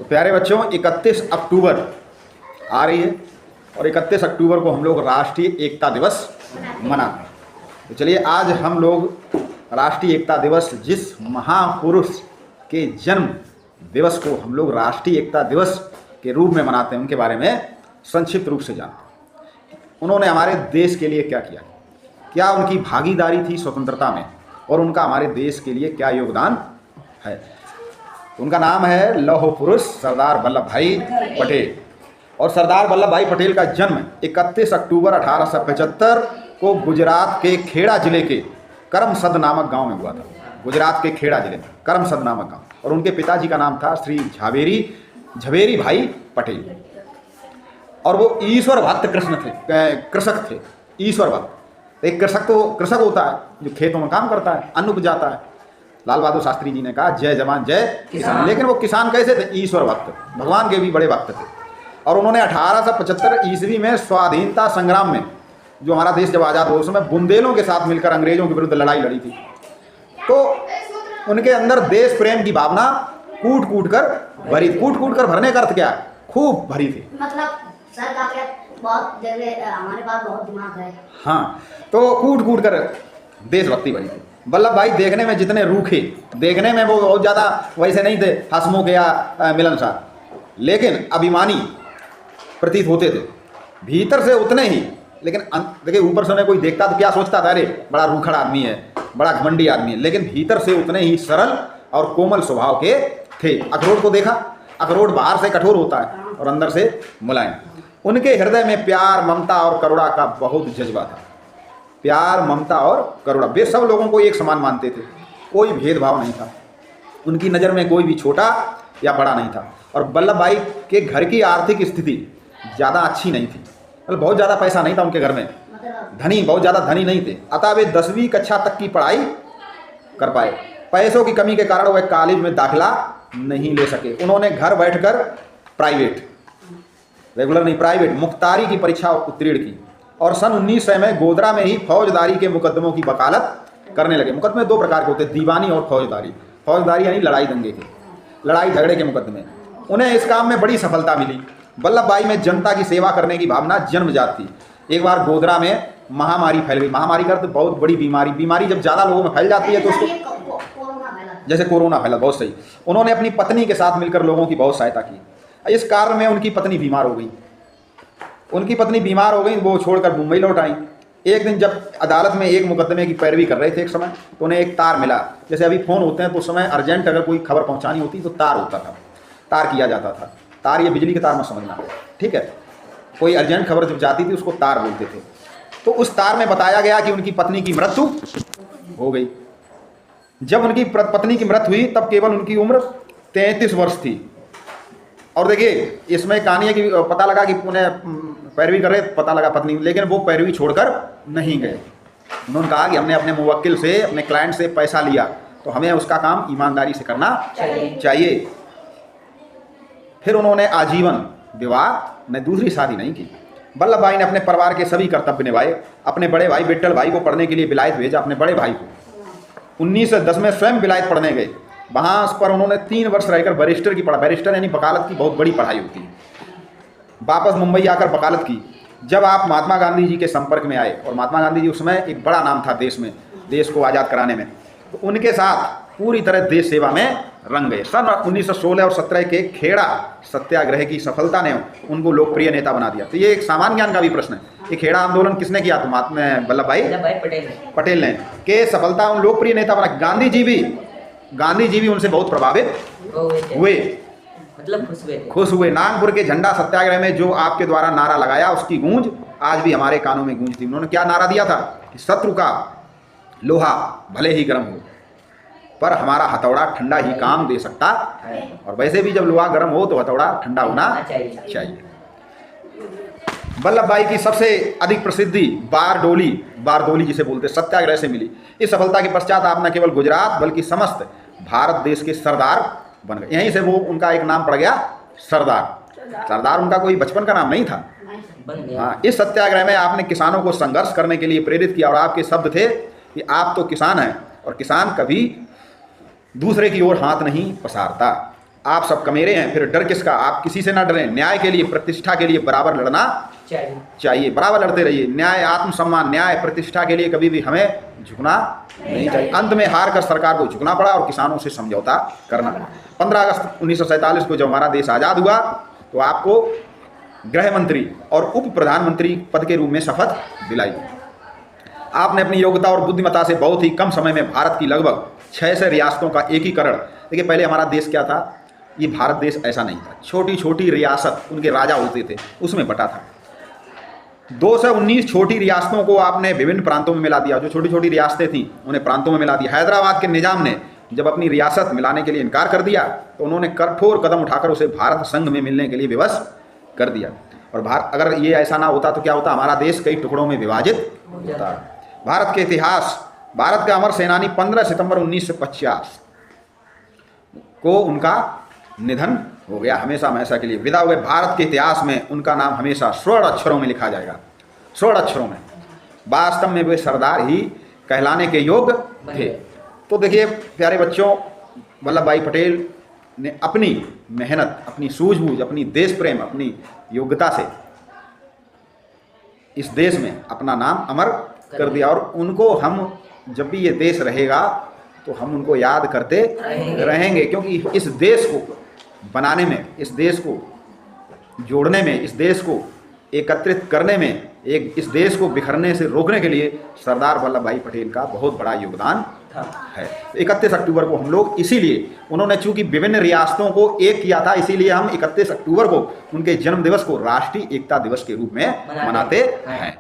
तो प्यारे बच्चों 31 अक्टूबर आ रही है और 31 अक्टूबर को हम लोग राष्ट्रीय एकता दिवस मनाते हैं। तो चलिए आज हम लोग राष्ट्रीय एकता दिवस, जिस महापुरुष के जन्म दिवस को हम लोग राष्ट्रीय एकता दिवस के रूप में मनाते हैं, उनके बारे में संक्षिप्त रूप से जानते हैं। उन्होंने हमारे देश के लिए क्या किया, क्या उनकी भागीदारी थी स्वतंत्रता में और उनका हमारे देश के लिए क्या योगदान है। उनका नाम है लौह पुरुष सरदार वल्लभ भाई पटेल। और सरदार वल्लभ भाई पटेल का जन्म 31 अक्टूबर 1875 को गुजरात के खेड़ा जिले के करमसद नामक गांव में हुआ था। गुजरात के खेड़ा जिले में करमसद नामक गांव। और उनके पिताजी का नाम था श्री झवेरी भाई पटेल। और वो ईश्वर भक्त कृषक थे। ईश्वर भक्त, एक कृषक होता है जो खेतों में काम करता है, अन्न उपजाता है। लाल बहादुर शास्त्री जी ने कहा जय जवान जय किसान। लेकिन वो किसान कैसे थे? ईश्वर भक्त, भगवान के भी बड़े भक्त थे। और उन्होंने 1875 ईस्वी में स्वाधीनता संग्राम में, जो हमारा देश जब आज़ाद हुआ, उसमें बुंदेलों के साथ मिलकर अंग्रेजों के विरुद्ध लड़ाई लड़ी थी। तो उनके अंदर देश प्रेम की भावना कूट कूट कर भरने का अर्थ क्या है? खूब भरी थी। मतलब सर का बहुत हमारे पास बहुत दिमाग है। हाँ, तो कूट कर देशभक्ति भरी थी। वल्लभ भाई देखने में जितने रूखे, देखने में वो बहुत ज़्यादा वैसे नहीं थे हंसमुख या मिलनसार, लेकिन अभिमानी प्रतीत होते थे। भीतर से उतने ही, लेकिन देखिए ऊपर से उन्हें कोई देखता तो क्या सोचता था, अरे बड़ा रूखड़ आदमी है, बड़ा घमंडी आदमी है। लेकिन भीतर से उतने ही सरल और कोमल स्वभाव के थे। अखरोट को देखा, अखरोट बाहर से कठोर होता है और अंदर से मुलायम। उनके हृदय में प्यार, ममता और करुणा का बहुत जज्बा था। प्यार, ममता और करुणा, वे सब लोगों को एक समान मानते थे, कोई भेदभाव नहीं था। उनकी नज़र में कोई भी छोटा या बड़ा नहीं था। और वल्लभ भाई के घर की आर्थिक स्थिति ज़्यादा अच्छी नहीं थी, मतलब बहुत ज़्यादा पैसा नहीं था उनके घर में, बहुत ज़्यादा धनी नहीं थे। अतः वे 10वीं कक्षा तक की पढ़ाई कर पाए। पैसों की कमी के कारण वह कॉलेज में दाखिला नहीं ले सके। उन्होंने घर बैठकर रेगुलर नहीं, प्राइवेट मुख्तारी की परीक्षा उत्तीर्ण की और सन 1900 में गोधरा में ही फौजदारी के मुकदमों की वकालत करने लगे। मुकदमे दो प्रकार के होते हैं, दीवानी और फौजदारी। फौजदारी यानी लड़ाई दंगे के, लड़ाई झगड़े के मुकदमे। उन्हें इस काम में बड़ी सफलता मिली। वल्लभ भाई में जनता की सेवा करने की भावना जन्मजात थी। एक बार गोधरा में महामारी फैल गई। महामारी का तो बहुत बड़ी बीमारी जब ज़्यादा लोगों में फैल जाती है तो उसको, जैसे कोरोना फैला, बहुत सही। उन्होंने अपनी पत्नी के साथ मिलकर लोगों की बहुत सहायता की। इस कारण में उनकी पत्नी बीमार हो गई। वो छोड़कर मुंबई लौट आई। एक दिन जब अदालत में एक मुकदमे की पैरवी कर रहे थे एक समय, तो उन्हें एक तार मिला। जैसे अभी फ़ोन होते हैं तो उस समय अर्जेंट अगर कोई खबर पहुंचानी होती तो तार होता था, तार किया जाता था। तार, ये बिजली के तार में समझना, ठीक है। कोई अर्जेंट खबर जब जाती थी उसको तार बोलते थे। तो उस तार में बताया गया कि उनकी पत्नी की मृत्यु हो गई। जब उनकी पत्नी की मृत्यु हुई तब केवल उनकी उम्र 33 वर्ष थी। और देखिए इसमें कहानी है कि पता लगा कि उन्हें पैरवी कर रहे, पता लगा पत्नी, लेकिन वो पैरवी छोड़कर नहीं गए। उन्होंने कहा कि हमने अपने मुवक्किल से, अपने क्लाइंट से पैसा लिया तो हमें उसका काम ईमानदारी से करना चाहिए। फिर उन्होंने आजीवन विवाह में दूसरी शादी नहीं की। वल्लभ भाई ने अपने परिवार के सभी कर्तव्य निभाए। अपने बड़े भाई विट्ठल भाई को पढ़ने के लिए विलायत भेजा। अपने बड़े भाई को 1910 में स्वयं विलायत पढ़ने गए। वहाँ पर उन्होंने 3 वर्ष रहकर बैरिस्टर की पढ़ा। बैरिस्टर यानी वकालत की बहुत बड़ी पढ़ाई होती है। वापस मुंबई आकर वकालत की। जब आप महात्मा गांधी जी के संपर्क में आए, और महात्मा गांधी जी उस समय एक बड़ा नाम था देश में, देश को आज़ाद कराने में, तो उनके साथ पूरी तरह देश सेवा में रंग गए। सन 1916 और 17 के खेड़ा सत्याग्रह की सफलता ने उनको लोकप्रिय नेता बना दिया। तो ये एक सामान्य ज्ञान का भी प्रश्न है। ये खेड़ा आंदोलन किसने किया? तो महात्मा वल्लभ भाई पटेल ने। के सफलता उन लोकप्रिय नेता बना। गांधी जी भी उनसे बहुत प्रभावित हुए, मतलब खुश हुए। नागपुर के झंडा सत्याग्रह में जो आपके द्वारा नारा लगाया, उसकी गूंज आज भी हमारे कानों में गूंजती। उन्होंने क्या नारा दिया था कि शत्रु का लोहा भले ही गर्म हो पर हमारा हथौड़ा ठंडा ही काम दे सकता है। और वैसे भी जब लोहा गर्म हो तो हथौड़ा ठंडा होना चाहिए। वल्लभ भाई की सबसे अधिक प्रसिद्धि बारडोली जिसे बोलते सत्याग्रह से मिली। इस सफलता के पश्चात आप न केवल गुजरात बल्कि समस्त भारत देश के सरदार बन गए। यहीं से वो उनका एक नाम पड़ गया सरदार। उनका कोई बचपन का नाम नहीं था। हाँ, इस सत्याग्रह में आपने किसानों को संघर्ष करने के लिए प्रेरित किया। और आपके शब्द थे कि आप तो किसान हैं और किसान कभी दूसरे की ओर हाथ नहीं पसारता। आप सब कमेरे हैं, फिर डर किसका? आप किसी से ना डरें। न्याय के लिए, प्रतिष्ठा के लिए बराबर लड़ना चाहिए, बराबर लड़ते रहिए। न्याय, आत्मसम्मान, न्याय, प्रतिष्ठा के लिए कभी भी हमें झुकना नहीं चाहिए। अंत में हार कर सरकार को झुकना पड़ा और किसानों से समझौता करना पड़ा। 15 अगस्त 1947 को जब हमारा देश आज़ाद हुआ तो आपको गृह मंत्री और उप प्रधानमंत्री पद के रूप में शपथ दिलाई। आपने अपनी योग्यता और बुद्धिमत्ता से बहुत ही कम समय में भारत की लगभग 600 रियासतों का एकीकरण। देखिए, पहले हमारा देश क्या था? ये भारत देश ऐसा नहीं था, छोटी छोटी रियासत, उनके राजा होते थे, उसमें बटा था। 219 छोटी रियासतों को आपने विभिन्न प्रांतों में मिला दिया। जो छोटी छोटी रियासतें थीं उन्हें प्रांतों में मिला दिया। हैदराबाद के निजाम ने जब अपनी रियासत मिलाने के लिए इनकार कर दिया तो उन्होंने कठोर कदम उठाकर उसे भारत संघ में मिलने के लिए विवश कर दिया। और अगर ये ऐसा ना होता तो क्या होता? हमारा देश कई टुकड़ों में विभाजित होता। भारत के इतिहास, भारत का अमर सेनानी 15 सितंबर 1950 को उनका निधन हो गया, हमेशा हमेशा के लिए विदा हुए। भारत के इतिहास में उनका नाम हमेशा स्वर्ण अक्षरों में लिखा जाएगा, स्वर्ण अक्षरों में। वास्तव में वे सरदार ही कहलाने के योग्य थे। तो देखिए प्यारे बच्चों, वल्लभ भाई पटेल ने अपनी मेहनत, अपनी सूझबूझ, अपनी देश प्रेम, अपनी योग्यता से इस देश में अपना नाम अमर कर दिया। और उनको हम, जब भी ये देश रहेगा तो हम उनको याद करते रहेंगे, क्योंकि इस देश को बनाने में, इस देश को जोड़ने में, इस देश को एकत्रित करने में, इस देश को बिखरने से रोकने के लिए सरदार वल्लभ भाई पटेल का बहुत बड़ा योगदान है। 31 अक्टूबर को हम लोग, इसीलिए उन्होंने चूंकि विभिन्न रियासतों को एक किया था, इसीलिए हम 31 अक्टूबर को उनके जन्म दिवस को राष्ट्रीय एकता दिवस के रूप में मनाते हैं।